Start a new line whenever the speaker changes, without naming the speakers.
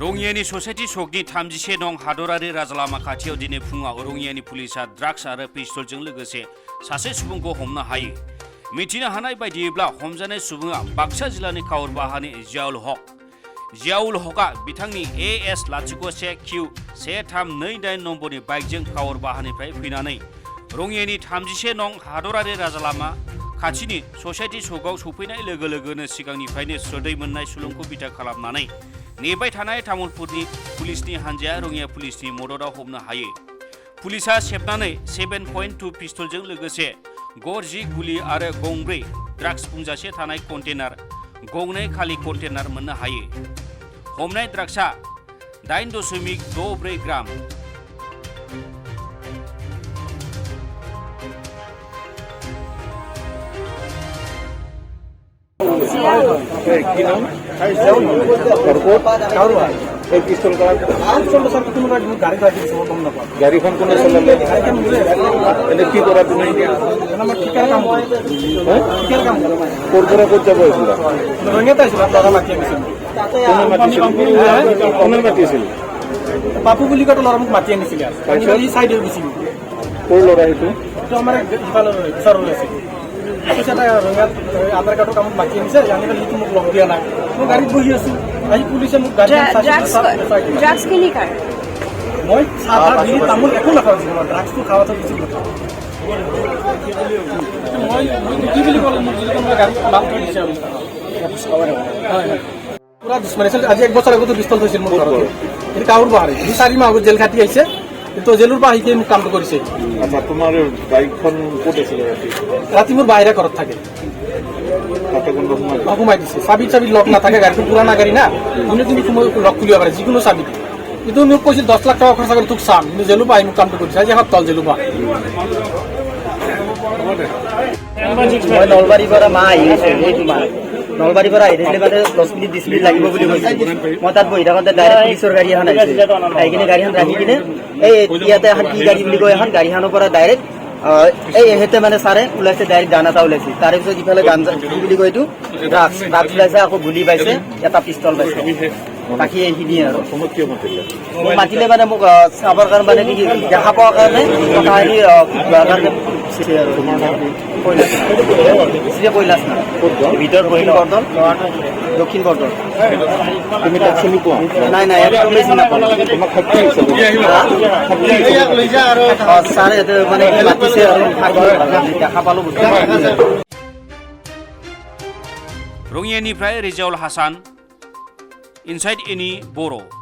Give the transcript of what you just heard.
रङियानि society सकनि 31 नं हादरारि राजालामा खाथियाव दिनै फुङाव रङियानि पुलिसा ड्राग्स आरो पिस्तलजों लोगोसे सासे सुबुंखौ हमनो हायो। मिथिनो हानाय बायदियैब्ला हमजानाय सुबुङा बाक्सा जिल्लानि काउरबाहानि जियाउल हकआ बिथांनि AS01Q1328 नम्बरनि बाइकजों काउरबाहानिफ्राय फैनानै रङियानि 31 नं हादरारि राजालामा खाथिनि ससाइटि सकआव सफैनाय लोगो लोगोनो सिगांनिफ्रायनो स्रोदै मोननाय सुलुंखौ बिथा खालामनानै नेबाय थानाय तामुलपुरनि पुलिसनि हान्जाया रङिया पुलिसनि मददाव हमनो हायो। पुलिसा सेबनानै 7.2 पिस्तलजों लोगोसे गरजि गुलि आरो गंब्रै ड्राग्स बुंजासे थानाय कन्टेनार गंनै खालि कन्टेनार मोननो हायो। हमनाय ड्राग्सआ 8.64 ग्राम।
গাড়ীখন কোনে চলালে এনে কি কৰা তুমি ক'ৰ পৰা ক'ত যাব কোনে মাতিছিল
পাপু বুলি কয় ল'ৰা মোক মাতি আনিছিলে
ক'ৰ ল'ৰা সেইটো
আমাৰ আধাৰ কাৰ্ডৰ কামত মাতি আনিছে জানিলে লিখি মোক লগ দিয়া নাই মই গাড়ীত বহি আছো আজি পুলিচে মোক মই চাহ তামোল একো নাখাওঁ ড্ৰাগছটো খাওয়াটো বেছি কথা মই কি বুলি ক'লো মোক যদি কোনোবা গাড়ীত নাম থৈ দিছে পুৰা দুশ্মনী আছিল। আজি 1 বছৰ আগতো পিস্তল থৈছিল মোৰ ঘৰত এইটো কাউৰ বাহাৰে 4 মাহ আগত জেল খাটি আহিছে কিন্তু জেলৰ পৰা আহি মোক কামটো কৰিছে।
আচ্ছা তোমাৰ বাইকখন ক'ত আছিল
ৰাতি মোৰ বাহিৰে ঘৰত থাকে সোমাই দিছে চাবি লক নাথাকে গাড়ীটো পুৰাণা গাড়ী না তুমি লক খুলিব পাৰে যিকোনো চাবি কিন্তু মোক কৈছিল 10 লাখ টকা খৰচা কৰি তোক চাম কিন্তু জেলৰ পৰা আহি মোক কামটো কৰিছে আজি এসপ্তাহ জেলৰ পৰা
মই নলবাৰীৰ পৰা মা আহি আছে নলবাৰীৰ পৰা আহি থাকিলে মানে 10 মিনিট 20 মিনিট লাগিব বুলি কৈছে। মই তাত বহি থাকোঁতে ডাইৰেক্ট পুলিচৰ গাড়ী এখন আহিছে আহি কিনে গাড়ীখন ৰাখি কিনে এই ইয়াতে এখন কি গাড়ী বুলি কয় এখন গাড়ীখনৰ পৰা ডাইৰেক্ট এই এহেঁতে মানে ছাৰে ওলাইছে ডাইৰেক্ট গান এটা ওলাইছে তাৰে পিছত ইফালে গান কি বুলি কয় এইটো ড্ৰাগছ ওলাইছে আকৌ গুলি পাইছে এটা পিস্তল পাইছে বাকী এইখিনিয়ে আৰু মোক মাতিলে মানে মোক চাবৰ কাৰণে মানে কি দেখা পোৱাৰ কাৰণে কথাখিনি কাৰণে কৈলাশ না ভিতৰত দক্ষিণ বৰ্ধন
তুমি তাক চিনি পোৱা
নাই তুমি চিনি নাপাওঁ ছাৰে মানে মাতিছে আৰু দেখা পালো
रङियानिफ्राय रिजाउल हासान इनसाइड एनि बर'।